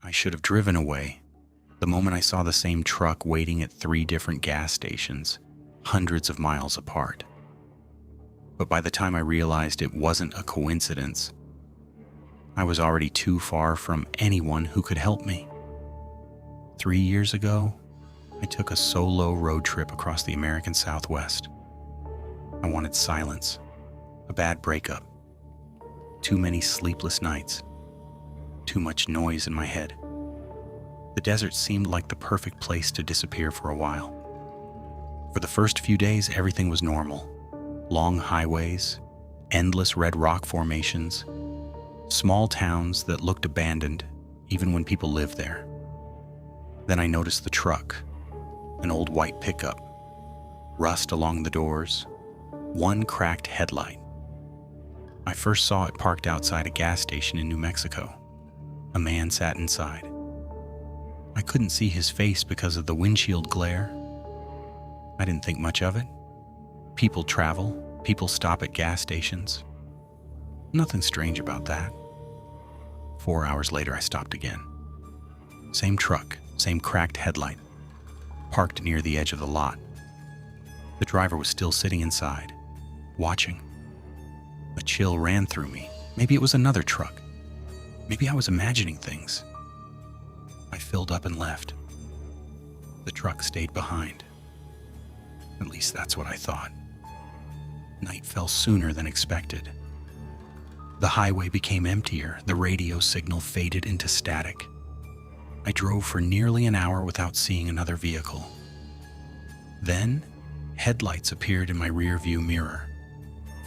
I should have driven away the moment I saw the same truck waiting at 3 different gas stations, hundreds of miles apart. But by the time I realized it wasn't a coincidence, I was already too far from anyone who could help me. 3 years ago, I took a solo road trip across the American Southwest. I wanted silence, a bad breakup, too many sleepless nights, too much noise in my head. The desert seemed like the perfect place to disappear for a while. For the first few days, everything was normal. Long highways, endless red rock formations, small towns that looked abandoned even when people lived there. Then I noticed the truck, an old white pickup, rust along the doors, one cracked headlight. I first saw it parked outside a gas station in New Mexico. A man sat inside. I couldn't see his face because of the windshield glare. I didn't think much of it. People travel, people stop at gas stations. Nothing strange about that. 4 hours later, I stopped again. Same truck, same cracked headlight, parked near the edge of the lot. The driver was still sitting inside, watching. A chill ran through me. Maybe it was another truck. Maybe I was imagining things. I filled up and left. The truck stayed behind. At least that's what I thought. Night fell sooner than expected. The highway became emptier. The radio signal faded into static. I drove for nearly an hour without seeing another vehicle. Then, headlights appeared in my rearview mirror.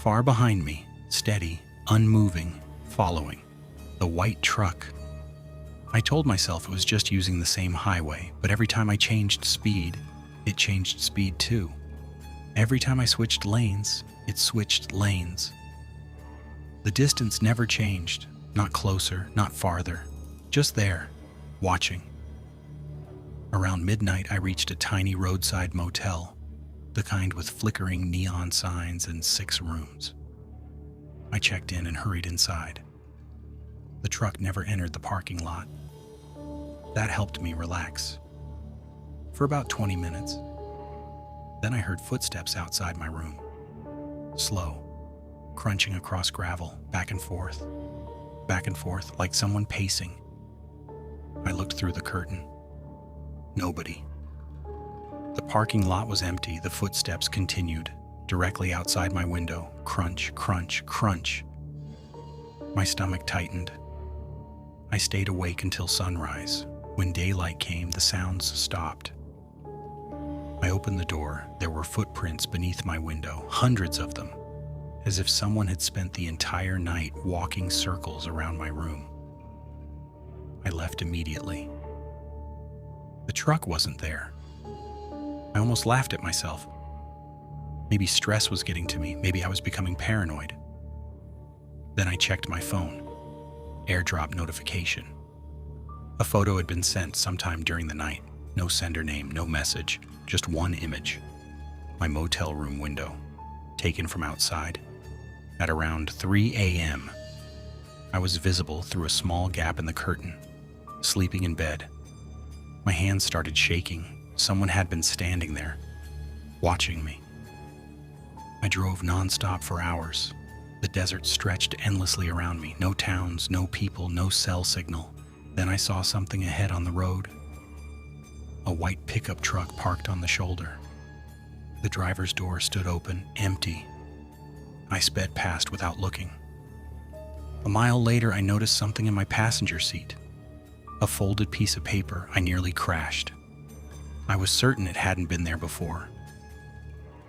Far behind me, steady, unmoving, following. The white truck. I told myself it was just using the same highway, but every time I changed speed, it changed speed too. Every time I switched lanes, it switched lanes. The distance never changed, not closer, not farther, just there, watching. Around midnight, I reached a tiny roadside motel, the kind with flickering neon signs and 6 rooms. I checked in and hurried inside. The truck never entered the parking lot. That helped me relax. For about 20 minutes. Then I heard footsteps outside my room. Slow, crunching across gravel, back and forth, like someone pacing. I looked through the curtain. Nobody. The parking lot was empty. The footsteps continued, directly outside my window. Crunch, crunch, crunch. My stomach tightened. I stayed awake until sunrise. When daylight came, the sounds stopped. I opened the door. There were footprints beneath my window, hundreds of them, as if someone had spent the entire night walking circles around my room. I left immediately. The truck wasn't there. I almost laughed at myself. Maybe stress was getting to me. Maybe I was becoming paranoid. Then I checked my phone. AirDrop notification. A photo had been sent sometime during the night. No sender name, no message, just one image. My motel room window, taken from outside. At around 3 a.m., I was visible through a small gap in the curtain, sleeping in bed. My hands started shaking. Someone had been standing there, watching me. I drove nonstop for hours. The desert stretched endlessly around me. No towns, no people, no cell signal. Then I saw something ahead on the road. A white pickup truck parked on the shoulder. The driver's door stood open, empty. I sped past without looking. A mile later, I noticed something in my passenger seat. A folded piece of paper. I nearly crashed. I was certain it hadn't been there before.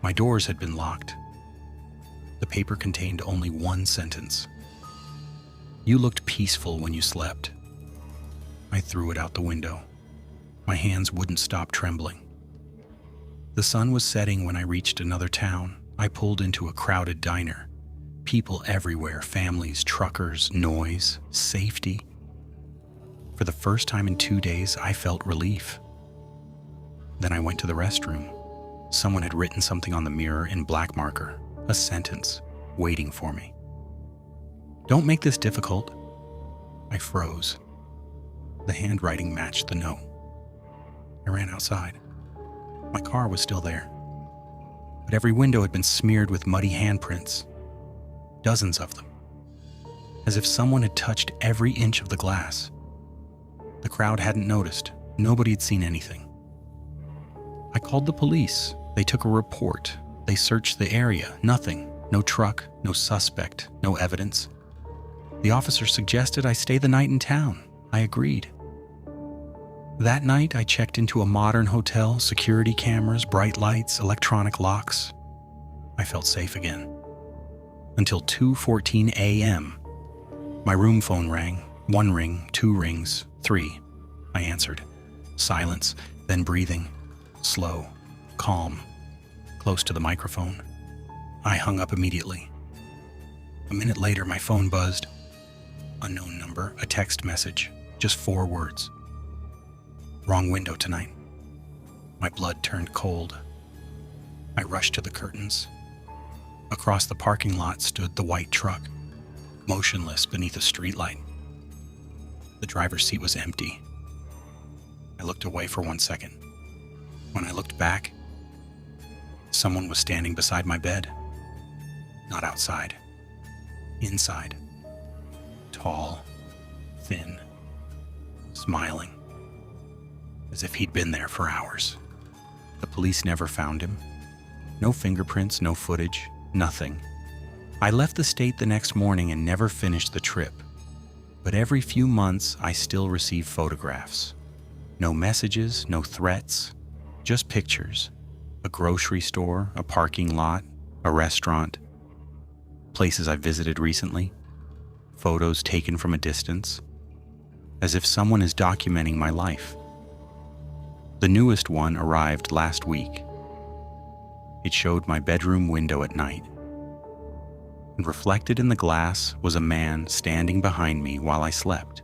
My doors had been locked. The paper contained only one sentence. "You looked peaceful when you slept." I threw it out the window. My hands wouldn't stop trembling. The sun was setting when I reached another town. I pulled into a crowded diner. People everywhere, families, truckers, noise, safety. For the first time in 2 days, I felt relief. Then I went to the restroom. Someone had written something on the mirror in black marker, a sentence, waiting for me. "Don't make this difficult." I froze. The handwriting matched the note. I ran outside. My car was still there, but every window had been smeared with muddy handprints, dozens of them, as if someone had touched every inch of the glass. The crowd hadn't noticed. Nobody had seen anything. I called the police. They took a report. They searched the area. Nothing. No truck, no suspect, no evidence. The officer suggested I stay the night in town. I agreed. That night, I checked into a modern hotel, security cameras, bright lights, electronic locks. I felt safe again. Until 2:14 a.m. My room phone rang. 1 ring, 2 rings, 3. I answered. Silence, then breathing. Slow, calm, close to the microphone. I hung up immediately. A minute later, my phone buzzed. Unknown number, a text message, just 4 words. Wrong window tonight. My blood turned cold. I rushed to the curtains. Across the parking lot stood the white truck, motionless beneath a streetlight. The driver's seat was empty. I looked away for 1 second. When I looked back, someone was standing beside my bed. Not outside. Inside. Tall, thin, smiling, as if he'd been there for hours. The police never found him. No fingerprints, no footage, nothing. I left the state the next morning and never finished the trip. But every few months, I still receive photographs. No messages, no threats, just pictures. A grocery store, a parking lot, a restaurant, places I visited recently, photos taken from a distance, as if someone is documenting my life. The newest one arrived last week. It showed my bedroom window at night, and reflected in the glass was a man standing behind me while I slept.